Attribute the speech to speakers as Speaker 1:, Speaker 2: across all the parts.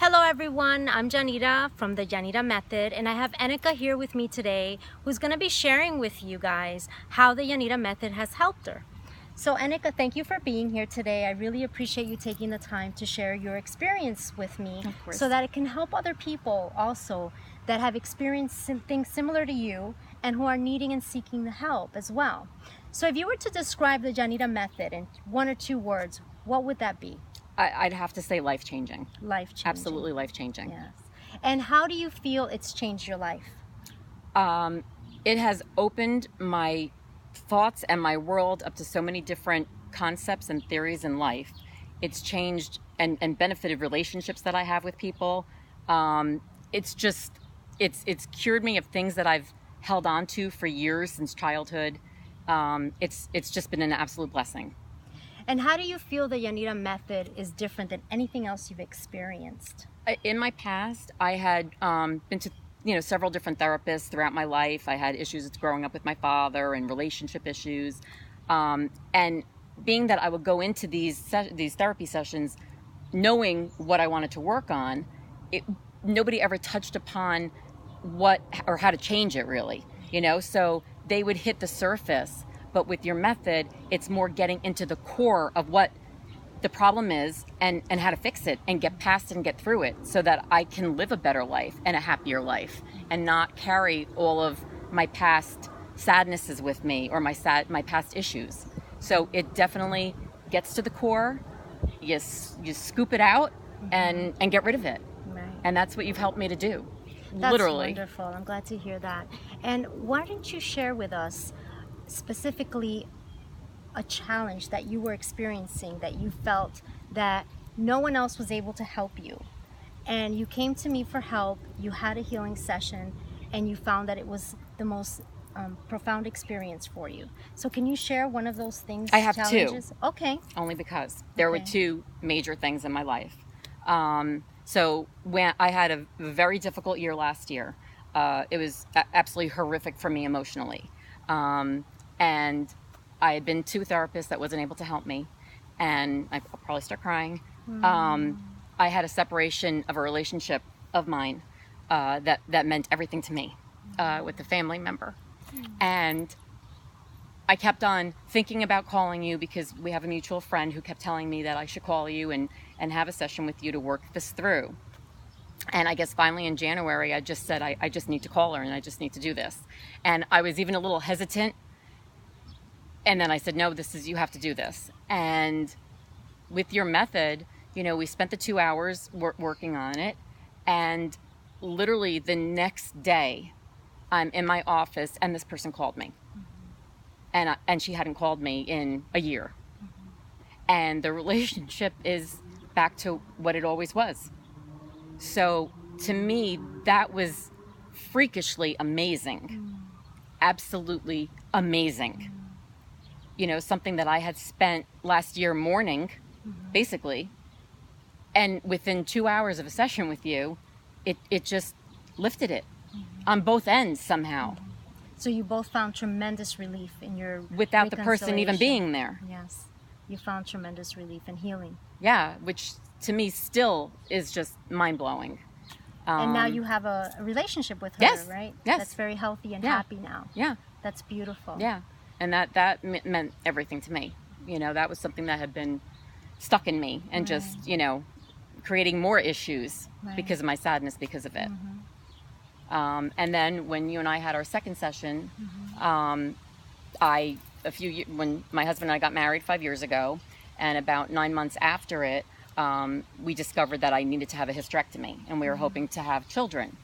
Speaker 1: Hello everyone, I'm Janita from the Janita Method, and I have Enika here with me today who's going to be sharing with you guys how the Janita Method has helped her. So Enika, thank you for being here today. I really appreciate you taking the time to share your experience with me so that it can help other people also that have experienced things similar to you and who are needing and seeking the help as well. So if you were to describe the Janita Method in one or two words, what would that be?
Speaker 2: I'd have to say life-changing.
Speaker 1: Life-changing.
Speaker 2: Absolutely life-changing.
Speaker 1: Yes. And how do you feel it's changed your life?
Speaker 2: It has opened my thoughts and my world up to so many different concepts and theories in life. It's changed and benefited relationships that I have with people. It's cured me of things that I've held on to for years since childhood. It's just been an absolute blessing.
Speaker 1: And how do you feel the Janita Method is different than anything else you've experienced?
Speaker 2: In my past, I had been to several different therapists throughout my life. I had issues growing up with my father and relationship issues. And being that I would go into these therapy sessions knowing what I wanted to work on, nobody ever touched upon what or how to change it really. So they would hit the surface. But with your method, it's more getting into the core of what the problem is and how to fix it and get past it and get through it so that I can live a better life and a happier life and not carry all of my past sadnesses with me or my past issues. So it definitely gets to the core. You scoop it out and get rid of it.
Speaker 1: Right.
Speaker 2: And that's what you've helped me to do.
Speaker 1: That's
Speaker 2: literally.
Speaker 1: Wonderful. I'm glad to hear that. And why don't you share with us specifically a challenge that you were experiencing that you felt that no one else was able to help you, and you came to me for help, you had a healing session, and you found that it was the most profound experience for you. So can you share one of those things?
Speaker 2: I have
Speaker 1: challenges?
Speaker 2: two.
Speaker 1: Okay.
Speaker 2: Only because there were two major things in my life. So when I had a very difficult year last year, it was absolutely horrific for me emotionally. And I had been to a therapist that wasn't able to help me, and I'll probably start crying. I had a separation of a relationship of mine that meant everything to me with a family member. And I kept on thinking about calling you because we have a mutual friend who kept telling me that I should call you and have a session with you to work this through. And I guess finally in January, I just said, I just need to call her and I just need to do this. And I was even a little hesitant. And then I said, no, you have to do this. And with your method, we spent the 2 hours working on it. And literally the next day, I'm in my office and this person called me. And she hadn't called me in a year. And the relationship is back to what it always was. So to me, that was freakishly amazing. Absolutely amazing. Something that I had spent last year mourning, basically. And within 2 hours of a session with you, it just lifted it on both ends somehow.
Speaker 1: So you both found tremendous relief in your
Speaker 2: without the person even being there.
Speaker 1: Yes. You found tremendous relief and healing.
Speaker 2: Yeah, which to me still is just mind-blowing.
Speaker 1: And now you have a relationship with her,
Speaker 2: yes,
Speaker 1: right?
Speaker 2: Yes.
Speaker 1: That's very healthy and happy now.
Speaker 2: Yeah.
Speaker 1: That's beautiful.
Speaker 2: Yeah. And that meant everything to me. That was something that had been stuck in me and just, creating more issues because of my sadness because of it. And then when you and I had our second session, when my husband and I got married 5 years ago, and about 9 months after it, we discovered that I needed to have a hysterectomy, and we were hoping to have children.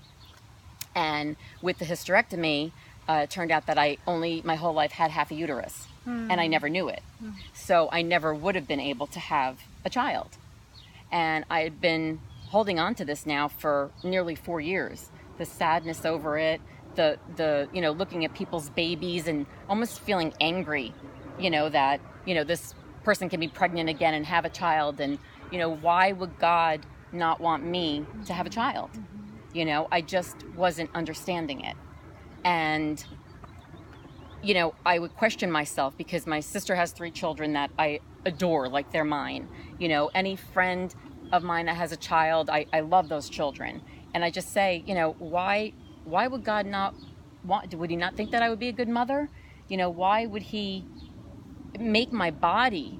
Speaker 2: And with the hysterectomy, it turned out that my whole life had half a uterus, and I never knew it. So I never would have been able to have a child. And I had been holding on to this now for nearly 4 years. The sadness over it, the looking at people's babies and almost feeling angry, that, this person can be pregnant again and have a child. And, why would God not want me to have a child? I just wasn't understanding it. And, I would question myself because my sister has 3 children that I adore like they're mine. Any friend of mine that has a child, I love those children. And I just say, why would God not would he not think that I would be a good mother? Why would he make my body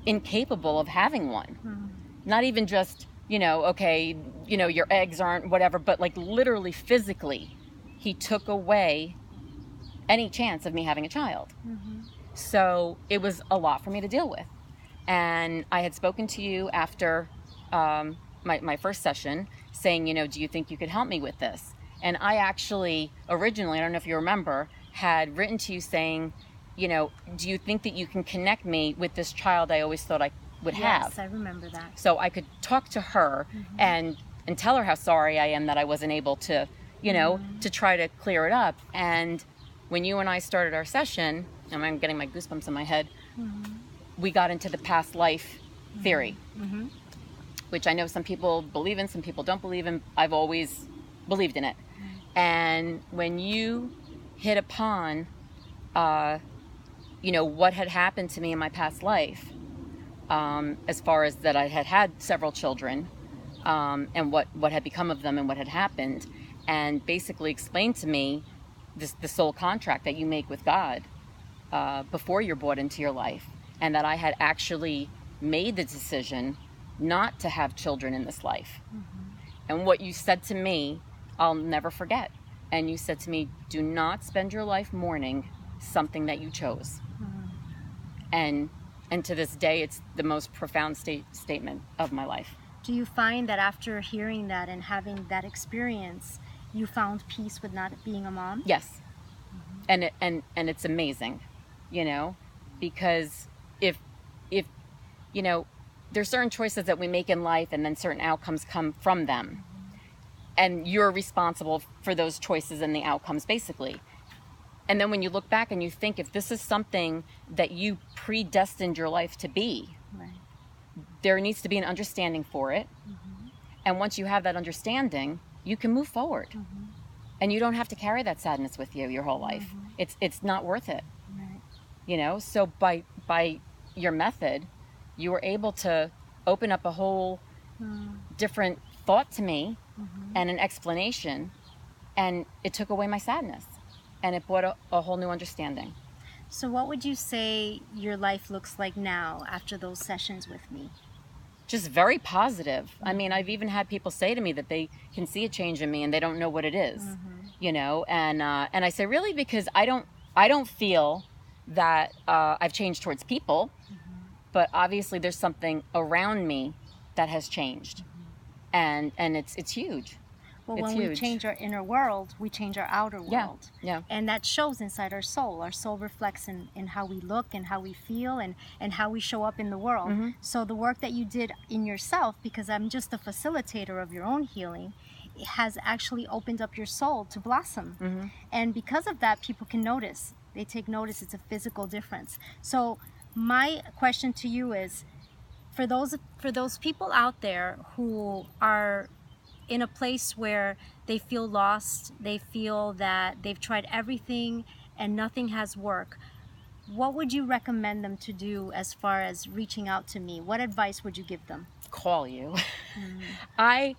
Speaker 2: incapable of having one? Not even just, okay, your eggs aren't whatever, but like literally physically, he took away any chance of me having a child. So it was a lot for me to deal with. And I had spoken to you after my first session saying, do you think you could help me with this? And I actually originally, I don't know if you remember, had written to you saying, do you think that you can connect me with this child I always thought I would have?
Speaker 1: Yes, I remember that.
Speaker 2: So I could talk to her and tell her how sorry I am that I wasn't able to, to try to clear it up. And when you and I started our session, and I'm getting my goosebumps in my head, we got into the past life theory, which I know some people believe in, some people don't believe in. I've always believed in it. And when you hit upon, what had happened to me in my past life, as far as that I had had several children, and what had become of them and what had happened, and basically explained to me the soul contract that you make with God before you're brought into your life, and that I had actually made the decision not to have children in this life. And what you said to me, I'll never forget. And you said to me, do not spend your life mourning something that you chose. And to this day, it's the most profound statement of my life.
Speaker 1: Do you find that after hearing that and having that experience, you found peace with not being a mom?
Speaker 2: Yes. And it's amazing, because if there's certain choices that we make in life, and then certain outcomes come from them, and you're responsible for those choices and the outcomes, basically. And then when you look back and you think, if this is something that you predestined your life to be, there needs to be an understanding for it. And once you have that understanding, you can move forward. And you don't have to carry that sadness with you your whole life. It's not worth it. So by your method, you were able to open up a whole different thought to me and an explanation, and it took away my sadness, and it brought a whole new understanding.
Speaker 1: So what would you say your life looks like now after those sessions with me?
Speaker 2: Just very positive. I mean, I've even had people say to me that they can see a change in me and they don't know what it is, and I say, really? Because I don't feel that I've changed towards people, but obviously there's something around me that has changed, and it's huge.
Speaker 1: Well, when we change our inner world, we change our outer world.
Speaker 2: Yeah.
Speaker 1: And that shows inside our soul. Our soul reflects in how we look and how we feel and how we show up in the world. So the work that you did in yourself, because I'm just a facilitator of your own healing, it has actually opened up your soul to blossom. And because of that, people can notice. They take notice. It's a physical difference. So my question to you is, for those people out there who are in a place where they feel lost, they feel that they've tried everything and nothing has worked, what would you recommend them to do as far as reaching out to me? What advice would you give them?
Speaker 2: Call you. I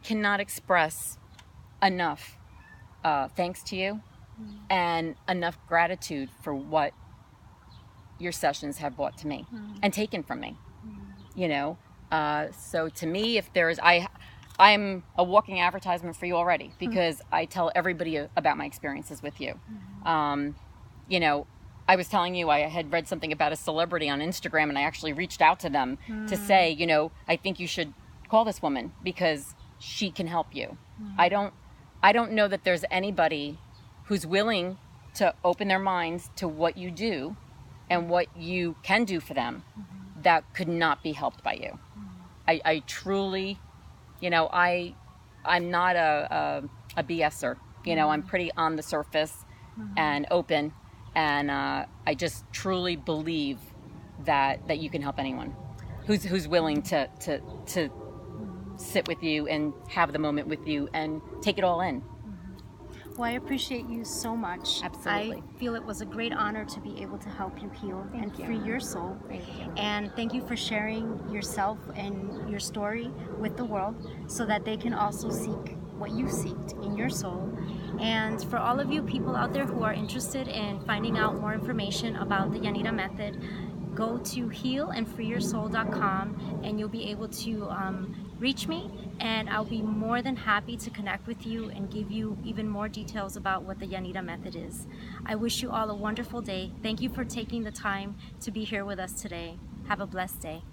Speaker 2: cannot express enough thanks to you and enough gratitude for what your sessions have brought to me and taken from me. So to me, if there's, I'm a walking advertisement for you already, because I tell everybody about my experiences with you. I was telling you, I had read something about a celebrity on Instagram, and I actually reached out to them to say, I think you should call this woman because she can help you. I don't know that there's anybody who's willing to open their minds to what you do and what you can do for them that could not be helped by you. I truly, I'm not a BSer. I'm pretty on the surface and open, and I just truly believe that you can help anyone who's willing to sit with you and have the moment with you and take it all in.
Speaker 1: Well, I appreciate you so much.
Speaker 2: Absolutely.
Speaker 1: I feel it was a great honor to be able to help you heal and
Speaker 2: you.
Speaker 1: free your soul.
Speaker 2: Thank you.
Speaker 1: And thank you for sharing yourself and your story with the world so that they can also seek what you seeked in your soul. And for all of you people out there who are interested in finding out more information about the Yanira method, go to healandfreeyoursoul.com and you'll be able to reach me, and I'll be more than happy to connect with you and give you even more details about what the Yanira method is. I wish you all a wonderful day. Thank you for taking the time to be here with us today. Have a blessed day.